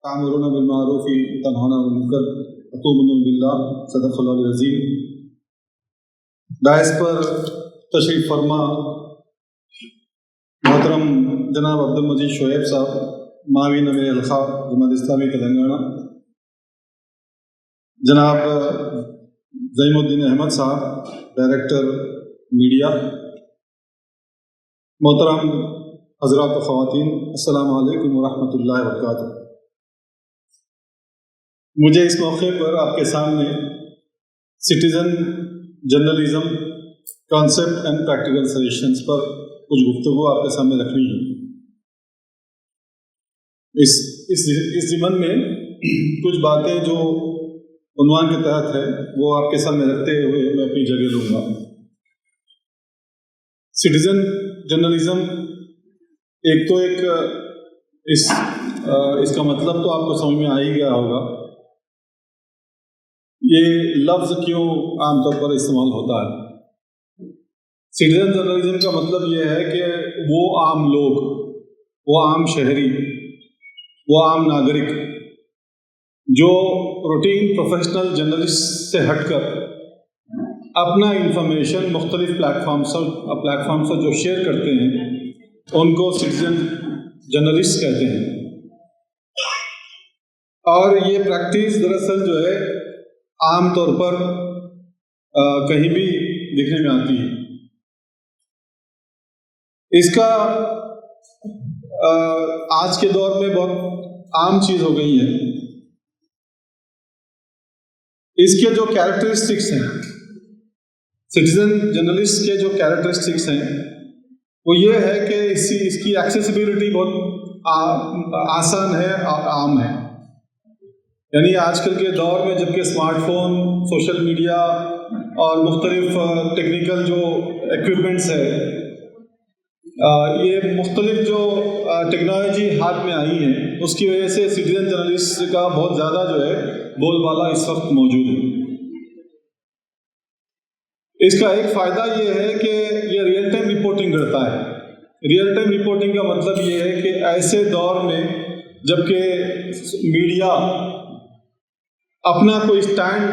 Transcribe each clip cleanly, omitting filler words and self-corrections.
تعمرون بالمعروف وتنهون عن المنکر وتؤمنون باللہ صدق اللہ العظیم۔ دائس پر تشریف فرما محترم جناب عبد المجید شعیب صاحب معاون امیر الخا جماعت اسلامی تلنگانہ، جناب زعیم الدین احمد صاحب ڈائریکٹر میڈیا، محترم حضرات و خواتین، السلام علیکم ورحمۃ اللہ وبرکاتہ۔ مجھے اس موقع پر آپ کے سامنے citizen journalism concept and practical suggestions پر کچھ گفتگو آپ کے سامنے رکھنی ہے۔ اس ضمن میں کچھ باتیں جو عنوان کے تحت ہے وہ آپ کے سامنے رکھتے ہوئے میں اپنی جگہ لوں گا۔ سٹیزن جرنلزم ایک اس کا مطلب تو آپ کو سمجھ میں آ ہی گیا ہوگا، یہ لفظ کیوں عام طور پر استعمال ہوتا ہے۔ سٹیزن جرنلزم کا مطلب یہ ہے کہ وہ عام لوگ، وہ عام شہری، وہ عام ناگرک جو روٹین پروفیشنل جرنلسٹ سے ہٹ کر اپنا انفارمیشن مختلف پلیٹ فارمز پر جو شیئر کرتے ہیں ان کو سٹیزن جرنلسٹ کہتے ہیں۔ اور یہ پریکٹس دراصل جو ہے عام طور پر کہیں بھی دیکھنے میں آتی ہے۔ اس کا آج کے دور میں بہت عام چیز ہو گئی ہے۔ اس کے جو کیریکٹرسٹکس ہیں، سٹیزن جرنلسٹ کے جو کیریکٹرسٹکس ہیں وہ یہ ہے کہ اس کی ایکسیسیبلٹی بہت آسان ہے، عام ہے۔ یعنی آج کل کے دور میں جبکہ اسمارٹ فون، سوشل میڈیا اور مختلف ٹیکنیکل جو ایکوپمنٹس ہے، یہ مختلف جو ٹیکنالوجی ہاتھ میں آئی ہے، اس کی وجہ سے سٹیزن جرنلسٹ کا بہت زیادہ جو ہے بول بالا اس وقت موجود ہے۔ اس کا ایک فائدہ یہ ہے کہ یہ ریئل ٹائم رپورٹنگ کرتا ہے۔ ریئل ٹائم رپورٹنگ کا مطلب یہ ہے کہ ایسے دور میں جبکہ میڈیا اپنا کوئی سٹینڈ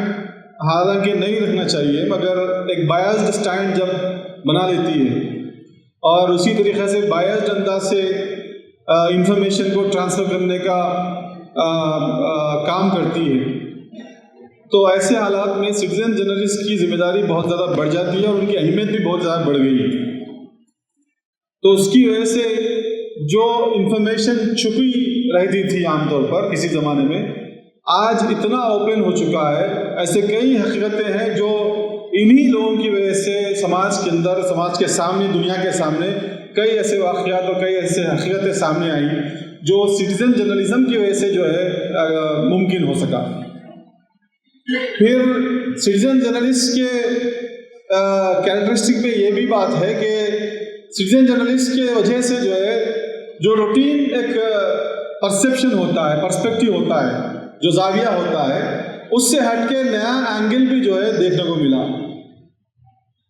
حالانکہ نہیں رکھنا چاہیے مگر ایک بائزڈ سٹینڈ جب بنا لیتی ہے اور اسی طریقے سے بائزڈ انداز سے انفارمیشن کو ٹرانسفر کرنے کا کام کرتی ہے، تو ایسے حالات میں سٹیزن جرنلسٹ کی ذمہ داری بہت زیادہ بڑھ جاتی ہے اور ان کی اہمیت بھی بہت زیادہ بڑھ گئی ہے۔ تو اس کی وجہ سے جو انفارمیشن چھپی رہتی تھی عام طور پر کسی زمانے میں، آج اتنا اوپن ہو چکا ہے۔ ایسے کئی حقیقتیں ہیں جو انہی لوگوں کی وجہ سے سماج کے اندر، سماج کے سامنے، دنیا کے سامنے کئی ایسے واقعات اور کئی ایسے حقیقتیں سامنے آئیں جو سٹیزن جرنلزم کی وجہ سے جو ہے ممکن ہو سکا۔ پھر سٹیزن جرنلسٹ کے کیریکٹرسٹک میں یہ بھی بات ہے کہ سٹیزن جرنلسٹ کی وجہ سے جو ہے جو روٹین ایک پرسیپشن ہوتا ہے، پرسپیکٹیو ہوتا ہے، جو زاویہ ہوتا ہے، اس سے ہٹ کے نیا اینگل بھی جو ہے دیکھنے کو ملا۔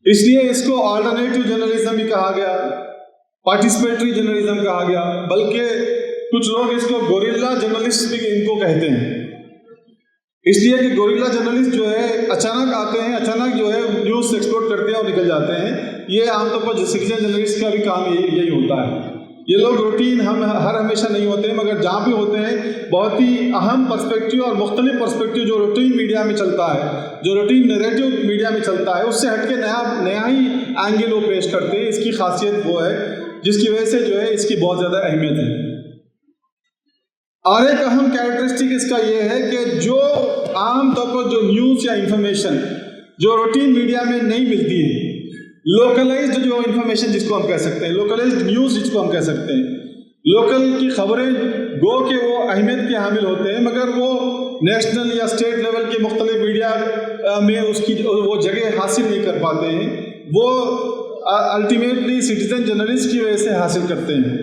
اس لیے اس کو آلٹرنیٹیو جرنلزم بھی کہا گیا، پارٹیسپیٹری جرنلزم کہا گیا، بلکہ کچھ لوگ اس کو گوریلا جرنلسٹ بھی ان کو کہتے ہیں۔ اس لیے کہ گوریلا جرنلسٹ جو ہے اچانک آتے ہیں، اچانک جو ہے نیوز ایکسپلور کرتے ہیں اور نکل جاتے ہیں۔ یہ عام طور پر سٹیزن جرنلسٹ کا بھی کام یہی ہوتا ہے۔ یہ لوگ روٹین ہر ہمیشہ نہیں ہوتے ہیں مگر جہاں بھی ہوتے ہیں بہت ہی اہم پرسپیکٹیو اور مختلف پرسپیکٹیو جو روٹین میڈیا میں چلتا ہے، جو روٹین نیریٹو میڈیا میں چلتا ہے، اس سے ہٹ کے نیا ہی اینگل وہ پیش کرتے ہیں۔ اس کی خاصیت وہ ہے جس کی وجہ سے جو ہے اس کی بہت زیادہ اہمیت ہے۔ اور ایک اہم کیریکٹرسٹک اس کا یہ ہے کہ جو عام طور پر جو نیوز یا انفارمیشن جو روٹین میڈیا میں نہیں ملتی ہے، لوکلائزڈ جو انفارمیشن جس کو ہم کہہ سکتے ہیں، لوکلائزڈ نیوز جس کو ہم کہہ سکتے ہیں، لوکل کی خبریں گو کہ وہ اہمیت کے حامل ہوتے ہیں مگر وہ نیشنل یا اسٹیٹ لیول کے مختلف میڈیا میں اس کی وہ جگہ حاصل نہیں کر پاتے ہیں، وہ الٹیمیٹلی سٹیزن جرنلسٹ کی وجہ سے حاصل کرتے ہیں۔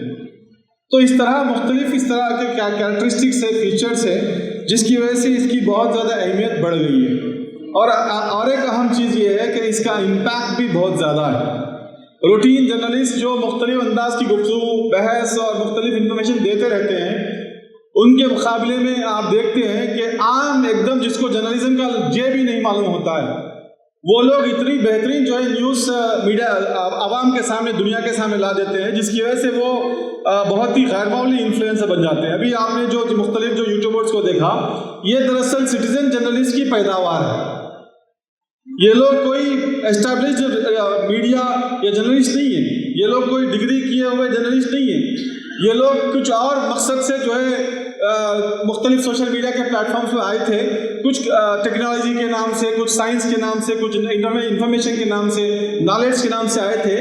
تو اس طرح مختلف اس طرح کے کیریکٹرسٹکس ہے، فیچرس ہے جس کی وجہ سے اس کی بہت زیادہ اہمیت بڑھ گئی ہے۔ اور ایک اہم چیز یہ ہے کہ اس کا امپیکٹ بھی بہت زیادہ ہے۔ روٹین جرنلسٹ جو مختلف انداز کی گفتگو، بحث اور مختلف انفارمیشن دیتے رہتے ہیں، ان کے مقابلے میں آپ دیکھتے ہیں کہ عام ایک دم جس کو جرنلزم کا جے بھی نہیں معلوم ہوتا ہے، وہ لوگ اتنی بہترین جو ہے نیوز میڈیا عوام کے سامنے، دنیا کے سامنے لا دیتے ہیں، جس کی وجہ سے وہ بہت ہی غیر معمولی انفلوئنسر بن جاتے ہیں۔ ابھی آپ نے جو مختلف جو یوٹیوبرز کو دیکھا، یہ دراصل سٹیزن جرنلسٹ کی پیداوار ہے۔ یہ لوگ کوئی اسٹیبلشڈ میڈیا یا جرنلسٹ نہیں ہیں، یہ لوگ کوئی ڈگری کیے ہوئے جرنلسٹ نہیں ہیں، یہ لوگ کچھ اور مقصد سے جو ہے مختلف سوشل میڈیا کے پلیٹ فارمز میں آئے تھے، کچھ ٹیکنالوجی کے نام سے، کچھ سائنس کے نام سے، کچھ انفارمیشن کے نام سے، نالج کے نام سے آئے تھے،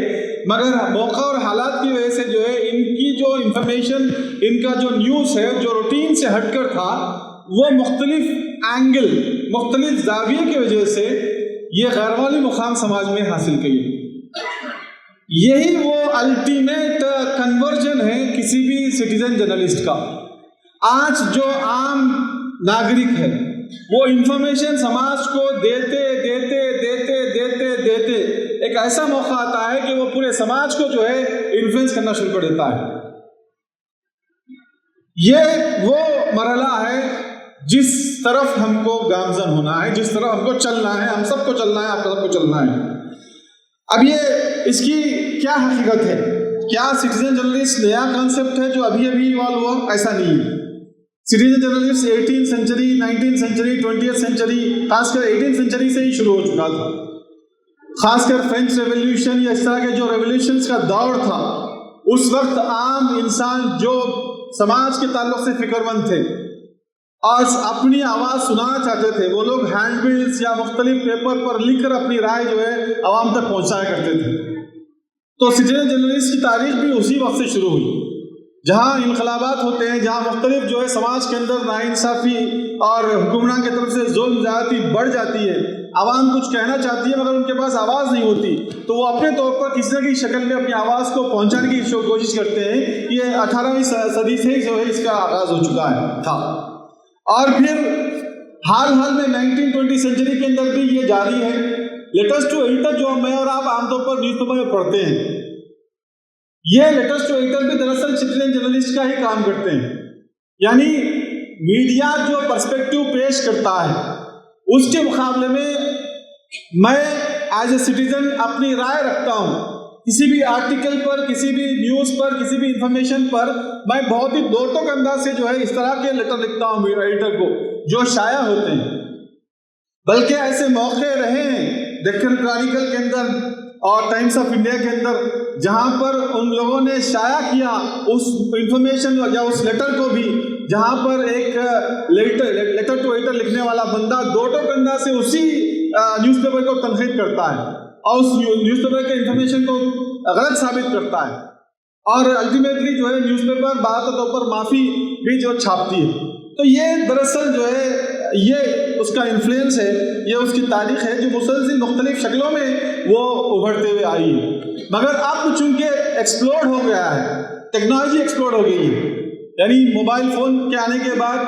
مگر موقع اور حالات کی وجہ سے جو ہے ان کی جو انفارمیشن، ان کا جو نیوز ہے جو روٹین سے ہٹ کر تھا، وہ مختلف اینگل، مختلف زاویے کی وجہ سے یہ غیر معمولی مقام سماج میں حاصل کی۔ یہی وہ الٹیمیٹ کنورژن ہے کسی بھی سٹیزن جرنلسٹ کا۔ آج جو عام ناگرک ہے وہ انفارمیشن سماج کو دیتے ایک ایسا موقع آتا ہے کہ وہ پورے سماج کو جو ہے انفلوئنس کرنا شروع کر دیتا ہے۔ یہ وہ مرحلہ ہے جس طرف ہم کو گامزن ہونا ہے، جس طرف ہم کو چلنا ہے، ہم سب کو چلنا ہے، آپ سب کو چلنا ہے۔ اب یہ اس کی کیا حقیقت ہے؟ کیا سٹیزن جرنلسٹ نیا کانسیپٹ ہے جو ابھی ایوالو ہوا؟ ایسا نہیں ہے۔ Citizen journalist 18 century, 19 century, 20 century, خاص کر 18 سینچری سے ہی شروع ہو چکا تھا۔ خاص کر فرینچ ریولیوشن یا اس طرح کے جو ریولیوشنز کا دور تھا، اس وقت عام انسان جو سماج کے تعلق سے فکر مند تھے اور اپنی آواز سنانا چاہتے تھے، وہ لوگ ہینڈ بلز یا مختلف پیپر پر لکھ کر اپنی رائے جو ہے عوام تک پہنچایا کرتے تھے۔ تو سٹیزن جرنلسٹ کی تاریخ بھی اسی وقت سے شروع ہوئی، جہاں انقلابات ہوتے ہیں، جہاں مختلف جو ہے سماج کے اندر ناانصافی اور حکمران کی طرف سے ظلم زیادتی بڑھ جاتی ہے، عوام کچھ کہنا چاہتی ہے مگر ان کے پاس آواز نہیں ہوتی، تو وہ اپنے طور پر کسی نہ کسی شکل میں اپنی آواز کو پہنچانے کی کوشش کرتے ہیں۔ یہ 18ویں صدی سے ہی جو ہے اس کا آغاز ہو چکا تھا، اور پھر حال میں 1920 سینچری کے اندر بھی یہ جاری ہے۔ لیٹرز ٹو ایڈیٹر جو میں اور آپ عام طور پر نیوز پیپر میں پڑھتے ہیں، یہ لیٹرز ٹو ایڈیٹر بھی دراصل سٹیزن جرنلسٹ کا ہی کام کرتے ہیں۔ یعنی میڈیا جو پرسپیکٹو پیش کرتا ہے، اس کے مقابلے میں ایز اے سٹیزن اپنی رائے رکھتا ہوں۔ کسی بھی آرٹیکل پر، کسی بھی نیوز پر، کسی بھی انفارمیشن پر میں بہت ہی دو ٹوک انداز سے جو ہے اس طرح کے لیٹر لکھتا ہوں ایڈیٹر کو جو شائع ہوتے ہیں۔ بلکہ ایسے موقع رہے ہیں ڈیکن کرانیکل کے اندر اور ٹائمز آف انڈیا کے اندر، جہاں پر ان لوگوں نے شائع کیا اس انفارمیشن یا اس لیٹر کو بھی، جہاں پر ایک لیٹر ٹو ایڈیٹر لکھنے والا بندہ دو ٹوک انداز سے اسی نیوز پیپر کو تنقید کرتا ہے اور اس نیوز پیپر کے انفارمیشن کو غلط ثابت کرتا ہے، اور الٹیمیٹلی جو ہے نیوز پیپر باقاعدہ طور پر معافی بھی جو چھاپتی ہے۔ تو یہ دراصل جو ہے یہ اس کا انفلوئنس ہے، یہ اس کی تاریخ ہے جو مسلسل مختلف شکلوں میں وہ ابھرتے ہوئے آئی ہے۔ مگر اب چونکہ ایکسپلوڈ ہو گیا ہے، ٹیکنالوجی ایکسپلوڈ ہو گئی ہے، یعنی موبائل فون کے آنے کے بعد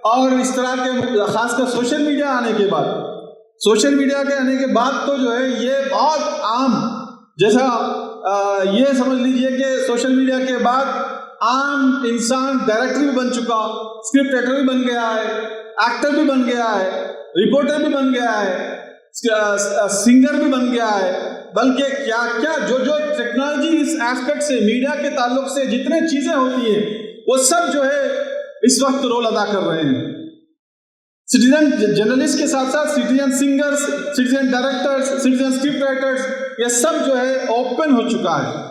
اور اس طرح کے خاص کر سوشل میڈیا آنے کے بعد، تو جو ہے یہ بہت عام، جیسا یہ سمجھ لیجئے کہ سوشل میڈیا کے بعد عام انسان ڈائریکٹر بھی بن چکا، اسکرپٹ رائٹر بھی بن گیا ہے، ایکٹر بھی بن گیا ہے، رپورٹر بھی بن گیا ہے، سنگر بھی بن گیا ہے، بلکہ کیا جو ٹیکنالوجی اس ایسپیکٹ سے، میڈیا کے تعلق سے جتنے چیزیں ہوتی ہیں وہ سب جو ہے اس وقت رول ادا کر رہے ہیں۔ سٹیزن جرنلسٹ کے ساتھ ساتھ citizen singers, citizen directors, citizen script writers, یہ سب جو ہے اوپن ہو چکا ہے۔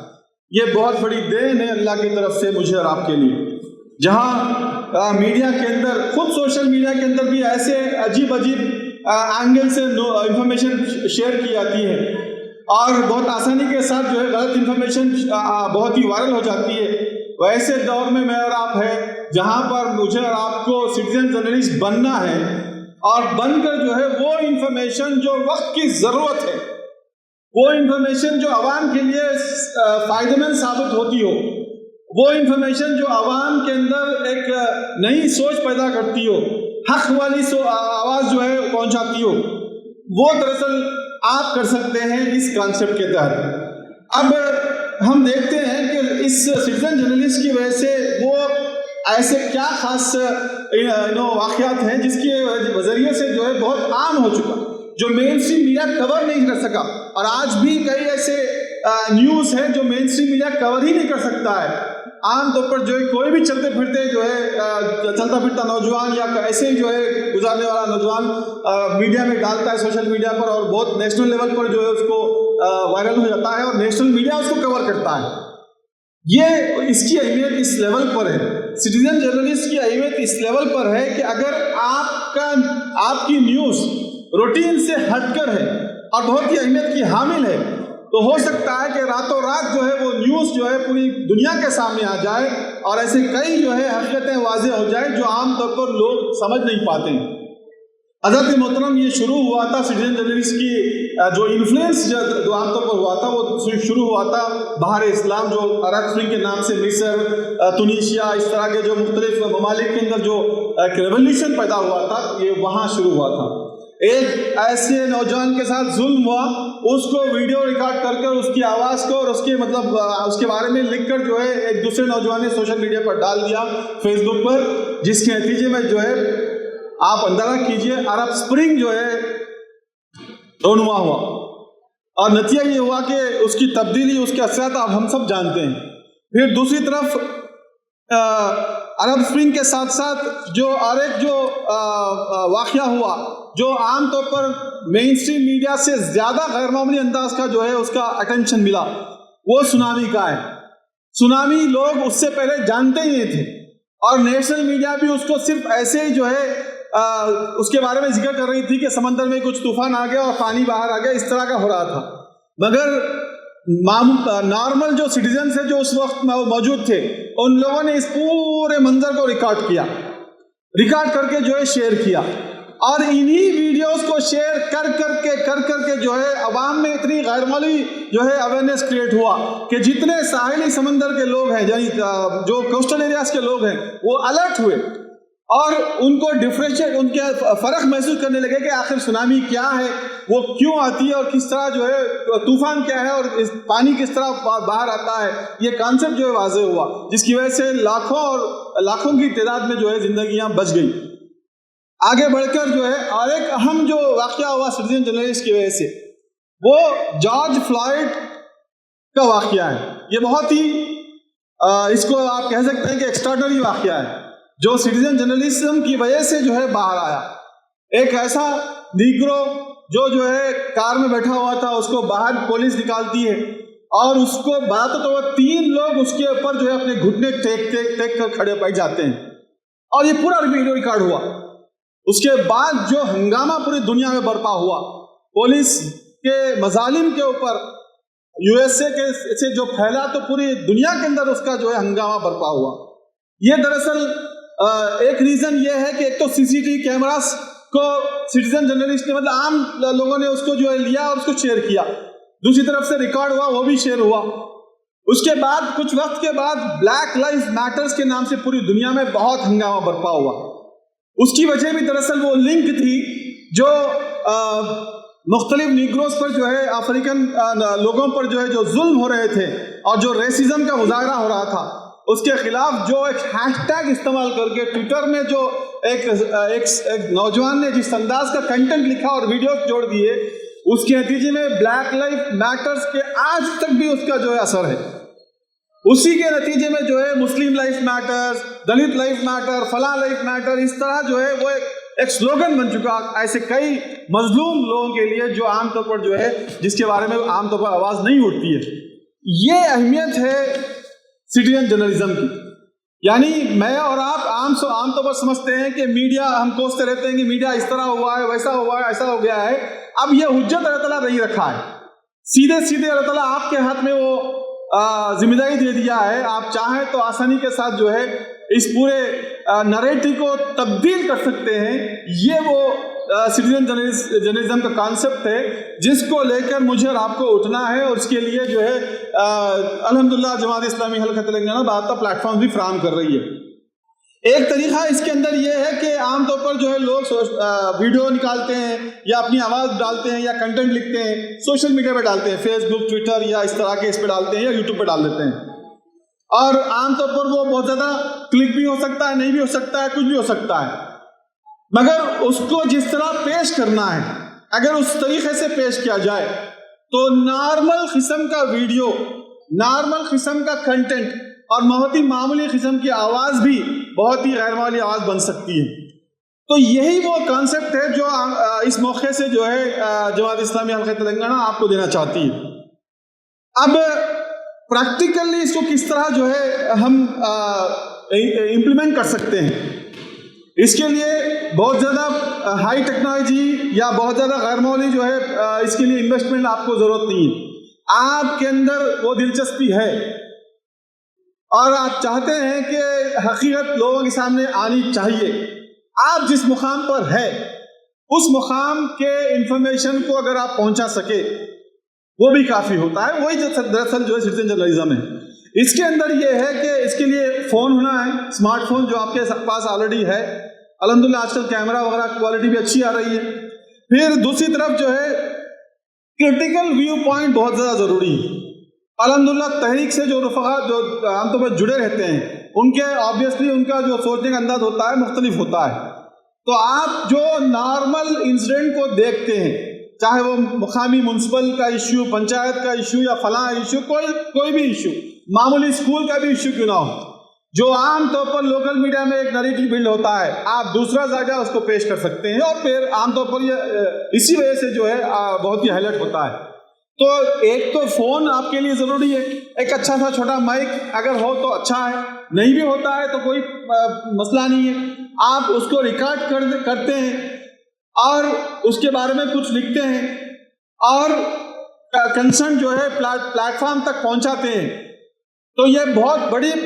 یہ بہت بڑی دین ہے اللہ کی طرف سے مجھے اور آپ کے لیے، جہاں میڈیا کے اندر، خود سوشل میڈیا کے اندر بھی ایسے عجیب اینگل سے انفارمیشن شیئر کی جاتی ہے اور بہت آسانی کے ساتھ جو ہے غلط انفارمیشن بہت ہی وائرل ہو جاتی ہے۔ ویسے دور میں میں اور آپ ہے جہاں پر مجھے اور آپ کو سٹیزن جرنلسٹ بننا ہے، اور بن کر جو ہے وہ انفارمیشن جو وقت کی ضرورت ہے، وہ انفارمیشن جو عوام کے لیے فائدہ مند ثابت ہوتی ہو، وہ انفارمیشن جو عوام کے اندر ایک نئی سوچ پیدا کرتی ہو، حق والی آواز جو ہے پہنچاتی ہو، وہ دراصل آپ کر سکتے ہیں اس کانسیپٹ کے تحت۔ اب ہم دیکھتے ہیں کہ اس سٹیزن جرنلسٹ کی وجہ سے وہ ایسے کیا خاص واقعات ہیں جس کے ذریعے سے جو ہے بہت عام ہو چکا، جو مین اسٹریم میڈیا کور نہیں کر سکا، اور آج بھی کئی ایسے نیوز ہیں جو مین اسٹریم میڈیا کور ہی نہیں کر سکتا ہے. عام طور پر جو ہے کوئی بھی چلتے پھرتے جو ہے چلتا پھرتا نوجوان یا ایسے ہی جو ہے گزارنے والا نوجوان میڈیا میں ڈالتا ہے، سوشل میڈیا پر، اور بہت نیشنل لیول پر جو ہے اس کو وائرل ہو جاتا ہے اور نیشنل میڈیا اس کو کور کرتا ہے. یہ اس کی اہمیت اس لیول پر ہے، سٹیزن جرنلسٹ کی اہمیت اس لیول پر ہے کہ اگر آپ کی نیوز روٹین سے ہٹ کر ہے اور بہت ہی اہمیت کی حامل ہے، تو ہو سکتا ہے کہ راتوں رات جو ہے وہ نیوز جو ہے پوری دنیا کے سامنے آ جائے اور ایسے کئی جو ہے حقیقتیں واضح ہو جائیں جو عام طور پر لوگ سمجھ نہیں پاتے ہیں. حضرت محترم یہ شروع ہوا تھا سٹیزن جرنلسٹ کی جو انفلوئنس جو عام طور پر ہوا تھا وہ شروع ہوا تھا بحر اسلام، جو عرب اسپرنگ کے نام سے مصر، تونیشیا، اس طرح کے جو مختلف ممالک کے اندر جو ایک ریولیوشن پیدا ہوا تھا، یہ وہاں شروع ہوا تھا. ایک ایسے نوجوان کے ساتھ ظلم ہوا، اس کو ویڈیو ریکارڈ کر کر اس کی آواز کو اور اس کے اس کے بارے میں لکھ کر جو ہے ایک دوسرے نوجوان نے سوشل میڈیا پر ڈال دیا، فیس بک پر، جس کے نتیجے میں جو ہے آپ اندازہ کیجئے عرب اسپرنگ جو ہے رونما ہوا، اور نتیجہ یہ ہوا کہ اس کی تبدیلی، اس کے اثرات آپ ہم سب جانتے ہیں. پھر دوسری طرف عرب اسپرنگ کے ساتھ ساتھ جو اور ایک جو واقعہ ہوا جو عام طور پر مین اسٹریم میڈیا سے زیادہ غیر معمولی انداز کا جو ہے اس کا اٹینشن ملا، وہ سونامی کا ہے. سونامی لوگ اس سے پہلے جانتے ہی نہیں تھے، اور نیشنل میڈیا بھی اس کو صرف ایسے ہی جو ہے اس کے بارے میں ذکر کر رہی تھی کہ سمندر میں کچھ طوفان آ گیا اور پانی باہر آ گیا، اس طرح کا ہو رہا تھا. مگر نارمل جو سٹیزنز ہیں جو اس وقت موجود تھے، ان لوگوں نے اس پورے منظر کو ریکارڈ کر کے جو ہے شیئر کیا، اور انہی ویڈیوز کو شیئر کر کے جو ہے عوام میں اتنی غیر معمولی جو ہے اویئرنیس کریٹ ہوا کہ جتنے ساحلی سمندر کے لوگ ہیں، یعنی جو کوسٹل ایریاز کے لوگ ہیں، وہ الرٹ ہوئے اور ان کو ڈفرینشیٹ، ان کے فرق محسوس کرنے لگے کہ آخر سونامی کیا ہے، وہ کیوں آتی ہے، اور کس طرح جو ہے طوفان کیا ہے، اور پانی کس طرح باہر آتا ہے. یہ کانسیپٹ جو ہے واضح ہوا، جس کی وجہ سے لاکھوں کی تعداد میں جو ہے زندگیاں بچ گئی. آگے بڑھ کر جو ہے اور ایک اہم جو واقعہ ہوا سٹیزن جرنلسٹ کی وجہ سے، وہ جارج فلائیڈ کا واقعہ ہے. یہ بہت ہی اس کو آپ کہہ سکتے ہیں کہ ایکسٹراڈنری واقعہ ہے، جو سٹیزن جرنلزم کی وجہ سے جو ہے باہر آیا. ایک ایسا نیگرو جو ہے کار میں بیٹھا ہوا تھا، اس کو باہر پولیس نکالتی ہے اور اس کو بات تو 3 لوگ اس کے اوپر جو ہے اپنے گھٹنے ٹیک کر کھڑے پائے جاتے ہیں، اور یہ پورا ویڈیو ریکارڈ ہوا. اس کے بعد جو ہنگامہ پوری دنیا میں برپا ہوا، پولیس کے مظالم کے اوپر یو ایس اے کے سے جو پھیلا، تو پوری دنیا کے اندر اس کا جو ہے ہنگامہ برپا ہوا. یہ دراصل ایک ریزن یہ ہے کہ ایک تو سی سی ٹی وی کیمراز کو سٹیزن جرنلسٹ نے، مطلب عام لوگوں نے اس کو جو ہے لیا اور اس کو شیئر کیا، دوسری طرف سے ریکارڈ ہوا، وہ بھی شیئر ہوا. اس کے بعد کچھ وقت کے بعد بلیک لائف میٹرز کے نام سے پوری دنیا میں بہت ہنگامہ برپا ہوا. اس کی وجہ بھی دراصل وہ لنک تھی جو مختلف نیگروز پر جو ہے افریقن لوگوں پر جو ہے جو ظلم ہو رہے تھے اور جو ریسزم کا مظاہرہ ہو رہا تھا، اس کے خلاف جو ایک ہیش ٹیگ استعمال کر کے ٹویٹر میں جو ایک نوجوان نے جس انداز کا کنٹینٹ لکھا اور ویڈیوز جوڑ دیے، اس کے نتیجے میں بلیک لائف میٹرز کے آج تک بھی اس کا جو ہے اثر ہے. اسی کے نتیجے میں جو ہے Muslim life matters, Dalit life matter, فلاں لائف میٹر، اس طرح جو ہے وہ ایک سلوگن بن چکا ایسے کئی مظلوم لوگوں کے لیے جو عام طور پر جو ہے جس کے بارے میں عام طور پر آواز نہیں اٹھتی ہے. یہ اہمیت ہے سٹیزن جرنلزم کی. یعنی میں اور آپ عام طور پر سمجھتے ہیں کہ میڈیا، ہم کوستے رہتے ہیں کہ میڈیا اس طرح ہوا ہے، ویسا ہوا ہے، ایسا ہو گیا ہے. اب یہ حجت اللہ تعالیٰ نہیں رکھا ہے، سیدھے اللہ تعالیٰ آپ کے ہاتھ میں وہ ذمہ داری دے دیا ہے. آپ چاہیں تو آسانی کے ساتھ جو ہے اس پورے نریٹو کو تبدیل کر سکتے ہیں. یہ وہ سٹیزن جرنلزم کا کانسیپٹ ہے جس کو لے کر مجھے اور آپ کو اٹھنا ہے، اور اس کے لیے جو ہے الحمدللہ جماعت اسلامی حلقہ تلنگانہ باضابطہ پلیٹ فارم بھی فراہم کر رہی ہے. ایک طریقہ اس کے اندر یہ ہے کہ عام طور پر جو ہے لوگ ویڈیو نکالتے ہیں یا اپنی آواز ڈالتے ہیں یا کنٹینٹ لکھتے ہیں، سوشل میڈیا پہ ڈالتے ہیں، فیس بک، ٹویٹر یا اس طرح کے اس پہ ڈالتے ہیں یا یوٹیوب پہ ڈال دیتے ہیں. اور عام طور پر وہ بہت زیادہ کلک بھی ہو سکتا ہے، نہیں بھی ہو سکتا ہے، کچھ بھی ہو سکتا ہے، مگر اس کو جس طرح پیش کرنا ہے اگر اس طریقے سے پیش کیا جائے تو نارمل قسم کا ویڈیو، نارمل قسم کا کنٹینٹ اور بہت ہی معمولی قسم کی آواز بھی بہت ہی غیر معمولی آواز بن سکتی ہے۔ تو یہی وہ کانسیپٹ ہے جو اس موقع سے جو ہے جماعت اسلامی حلقہ تلنگانہ آپ کو دینا چاہتی ہے۔ اب پریکٹیکلی اس کو کس طرح جو ہے ہم امپلیمنٹ کر سکتے ہیں، اس کے لیے بہت زیادہ ہائی ٹیکنالوجی یا بہت زیادہ غیر معمولی جو ہے اس کے لیے انویسٹمنٹ آپ کو ضرورت نہیں ہے۔ آپ کے اندر وہ دلچسپی ہے اور آپ چاہتے ہیں کہ حقیقت لوگوں کے سامنے آنی چاہیے۔ آپ جس مقام پر ہے اس مقام کے انفارمیشن کو اگر آپ پہنچا سکے وہ بھی کافی ہوتا ہے۔ وہی دراصل جو ہے سٹیزن جرنلزم ہے۔ اس کے اندر یہ ہے کہ اس کے لیے فون ہونا ہے، اسمارٹ فون جو آپ کے پاس آلریڈی ہے، الحمدللہ آج کل کیمرہ وغیرہ کوالٹی بھی اچھی آ رہی ہے۔ پھر دوسری طرف جو ہے کرٹیکل ویو پوائنٹ بہت زیادہ ضروری ہے۔ الحمدللہ تحریک سے جو رفقا جو عام طور پر جڑے رہتے ہیں ان کے آبویسلی ان کا جو سوچنے کا انداز ہوتا ہے مختلف ہوتا ہے، تو آپ جو نارمل انسیڈنٹ کو دیکھتے ہیں، چاہے وہ مقامی میونسپل کا ایشو، پنچایت کا ایشو یا فلاں ایشو، کوئی بھی ایشو، معمولی اسکول کا بھی ایشو کیوں نہ ہو، جو عام طور پر لوکل میڈیا میں ایک نریٹو بلڈ ہوتا ہے، آپ دوسرا زاویہ اس کو پیش کر سکتے ہیں اور پھر عام طور پر یہ اسی وجہ سے جو ہے بہت ہی ہائی لائٹ ہوتا ہے۔ تو ایک تو فون آپ کے لیے ضروری ہے، ایک اچھا سا چھوٹا مائک اگر ہو تو اچھا ہے، نہیں بھی ہوتا ہے تو کوئی مسئلہ نہیں ہے، آپ اس کو ریکارڈ کرتے ہیں اور اس کے بارے میں کچھ لکھتے ہیں اور کنسرن جو ہے پلیٹ فارم تک پہنچاتے ہیں، تو یہ بہت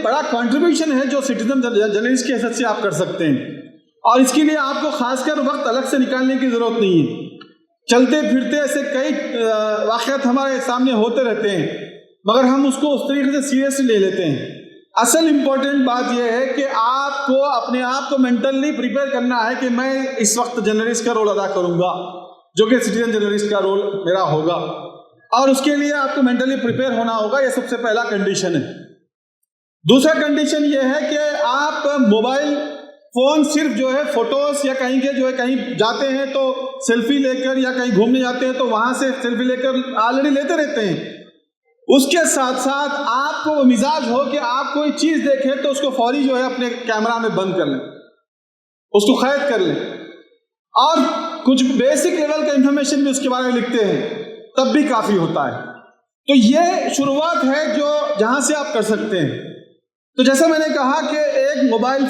بڑا کنٹریبیوشن ہے جو سٹیزن جرنلسٹ کی حیثیت سے آپ کر سکتے ہیں۔ اور اس کے لیے آپ کو خاص کر وقت الگ سے نکالنے کی ضرورت نہیں ہے۔ چلتے پھرتے ایسے کئی واقعات ہمارے سامنے ہوتے رہتے ہیں مگر ہم اس کو اس طریقے سے سیریسلی لے لیتے ہیں۔ اصل امپورٹنٹ بات یہ ہے کہ آپ کو اپنے آپ کو مینٹلی پریپیئر کرنا ہے کہ میں اس وقت جرنلسٹ کا رول ادا کروں گا، جو کہ سٹیزن جرنلسٹ کا رول میرا ہوگا، اور اس کے لیے آپ کو مینٹلی پریپیئر ہونا ہوگا۔ یہ سب سے پہلا کنڈیشن ہے۔ دوسرا کنڈیشن یہ ہے کہ آپ موبائل فون صرف جو ہے فوٹوز یا کہیں کے جو ہے کہیں جاتے ہیں تو سیلفی لے کر یا کہیں گھومنے جاتے ہیں تو وہاں سے سیلفی لے کر آلریڈی لیتے رہتے ہیں، اس کے ساتھ ساتھ آپ کو وہ مزاج ہو کہ آپ کوئی چیز دیکھیں تو اس کو فوری جو ہے اپنے کیمرہ میں بند کر لیں، اس کو قید کر لیں اور کچھ بیسک لیول کا انفارمیشن بھی اس کے بارے میں لکھتے ہیں، تب بھی کافی ہوتا ہے۔ تو یہ شروعات ہے جو جہاں سے آپ کر سکتے ہیں۔ تو جیسا میں نے کہا کہ ایک موبائل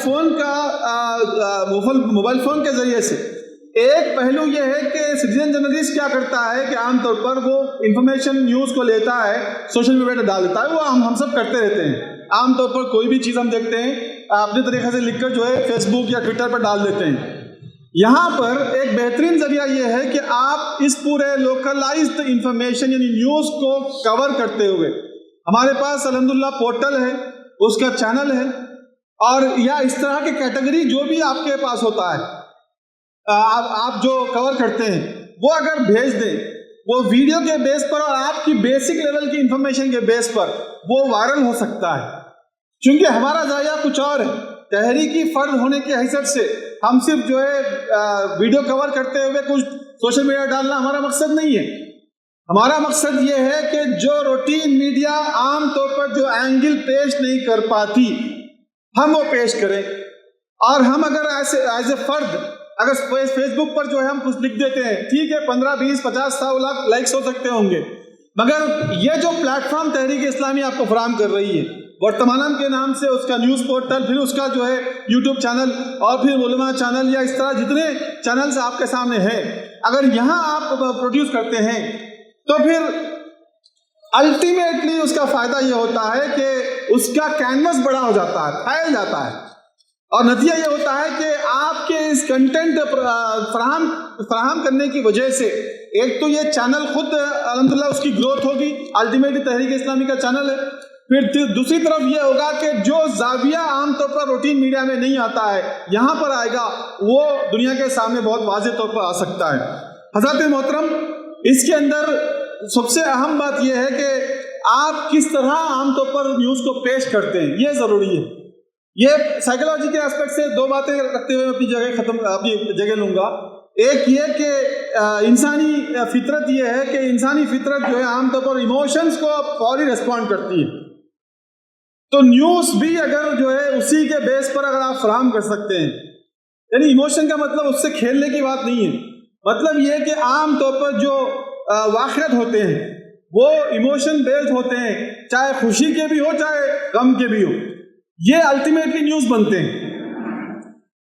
فون کے ذریعے سے ایک پہلو یہ ہے کہ سٹیزن جرنلسٹ کیا کرتا ہے کہ عام طور پر وہ انفارمیشن نیوز کو لیتا ہے، سوشل میڈیا پہ ڈال دیتا ہے، وہ ہم سب کرتے رہتے ہیں۔ عام طور پر کوئی بھی چیز ہم دیکھتے ہیں اپنے طریقے سے لکھ کر جو ہے فیس بک یا ٹویٹر پر ڈال دیتے ہیں۔ یہاں پر ایک بہترین ذریعہ یہ ہے کہ آپ اس پورے لوکلائزڈ انفارمیشن یعنی نیوز کو کور کرتے ہوئے، ہمارے پاس الحمدللہ پورٹل ہے، اس کا چینل ہے، اور یا اس طرح کے کیٹیگری جو بھی آپ کے پاس ہوتا ہے آپ جو کور کرتے ہیں وہ اگر بھیج دیں، وہ ویڈیو کے بیس پر اور آپ کی بیسک لیول کی انفارمیشن کے بیس پر وہ وائرل ہو سکتا ہے۔ چونکہ ہمارا ذائقہ کچھ اور ہے، تحریکی فرد ہونے کی حیثیت سے ہم صرف جو ہے ویڈیو کور کرتے ہوئے کچھ سوشل میڈیا ڈالنا ہمارا مقصد نہیں ہے۔ ہمارا مقصد یہ ہے کہ جو روٹین میڈیا عام طور پر جو اینگل پیش نہیں کر پاتی ہم وہ پیش کریں، اور ہم اگر ایز اے فرد اگر فیس بک پر جو ہے ہم کچھ لکھ دیتے ہیں، ٹھیک ہے 15 20 50 100 لاکھ لائکس ہو سکتے ہوں گے، مگر یہ جو پلیٹ فارم تحریک اسلامی آپ کو فراہم کر رہی ہے ورتمانم کے نام سے، اس کا نیوز پورٹل، پھر اس کا جو ہے یوٹیوب چینل اور پھر علماء چینل یا اس طرح جتنے چینلز آپ کے سامنے ہیں، اگر یہاں آپ پروڈیوس کرتے ہیں تو پھر الٹیمیٹلی اس کا فائدہ یہ ہوتا ہے کہ اس کا کینوس بڑا ہو جاتا ہے، پھیل جاتا ہے، اور نتیجہ یہ ہوتا ہے کہ آپ کے اس کنٹینٹ فراہم کرنے کی وجہ سے ایک تو یہ چینل خود الحمدللہ اس کی گروتھ ہوگی، الٹیمیٹلی تحریک اسلامی کا چینل ہے، پھر دوسری طرف یہ ہوگا کہ جو زاویہ عام طور پر روٹین میڈیا میں نہیں آتا ہے یہاں پر آئے گا، وہ دنیا کے سامنے بہت واضح طور پر آ سکتا ہے۔ حضرات محترم، اس کے اندر سب سے اہم بات یہ ہے کہ آپ کس طرح عام طور پر نیوز کو پیش کرتے ہیں، یہ ضروری ہے۔ یہ سائیکلوجی کے اسپیکٹ سے دو باتیں رکھتے ہوئے اپنی جگہ لوں گا۔ ایک یہ کہ انسانی فطرت یہ ہے کہ انسانی فطرت جو ہے عام طور پر ایموشنز کو فوری ریسپونڈ کرتی ہے، تو نیوز بھی اگر جو ہے اسی کے بیس پر اگر آپ فراہم کر سکتے ہیں، یعنی ایموشن کا مطلب اس سے کھیلنے کی بات نہیں ہے، مطلب یہ کہ عام طور پر جو واقعات ہوتے ہیں وہ ایموشن بیسڈ ہوتے ہیں، چاہے خوشی کے بھی ہو چاہے غم کے بھی ہو، یہ الٹیمیٹلی نیوز بنتے ہیں۔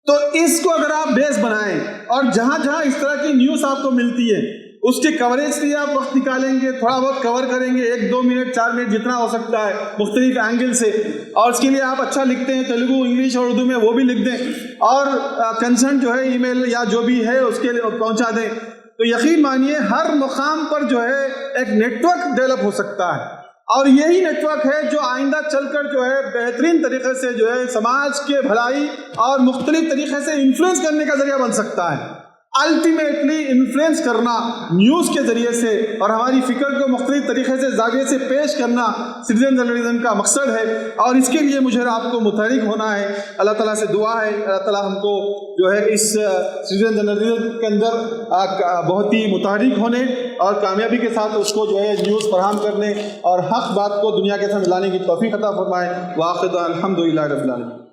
تو اس کو اگر آپ بیس بنائیں اور جہاں جہاں اس طرح کی نیوز آپ کو ملتی ہے اس کے کوریج کے لیے آپ وقت نکالیں گے، تھوڑا بہت کور کریں گے، 1 2 منٹ 4 منٹ جتنا ہو سکتا ہے مختلف اینگل سے، اور اس کے لیے آپ اچھا لکھتے ہیں تیلگو انگلش اور اردو میں وہ بھی لکھ دیں، اور کنسرن جو ہے ای میل یا جو بھی ہے اس کے لیے پہنچا دیں، تو یقین مانیے ہر مقام پر جو ہے ایک نیٹ ورک ڈیولپ ہو سکتا ہے، اور یہی نیٹ ورک ہے جو آئندہ چل کر جو ہے بہترین طریقے سے جو ہے سماج کے بھلائی اور مختلف طریقے سے انفلوئنس کرنے کا ذریعہ بن سکتا ہے۔ الٹیمیٹلی انفلوئنس کرنا نیوز کے ذریعے سے اور ہماری فکر کو مختلف طریقے سے زاویے سے پیش کرنا سٹیزن جرنلزم کا مقصد ہے، اور اس کے لیے مجھے آپ کو متحرک ہونا ہے۔ اللہ تعالیٰ سے دعا ہے اللہ تعالیٰ ہم کو جو ہے اس سٹیزن جرنلزم کے اندر بہت ہی متحرک ہونے اور کامیابی کے ساتھ اس کو جو ہے نیوز فراہم کرنے اور حق بات کو دنیا کے سامنے لانے کی توفیق عطا فرمائے۔ وآخر الحمدللہ رب العالمین۔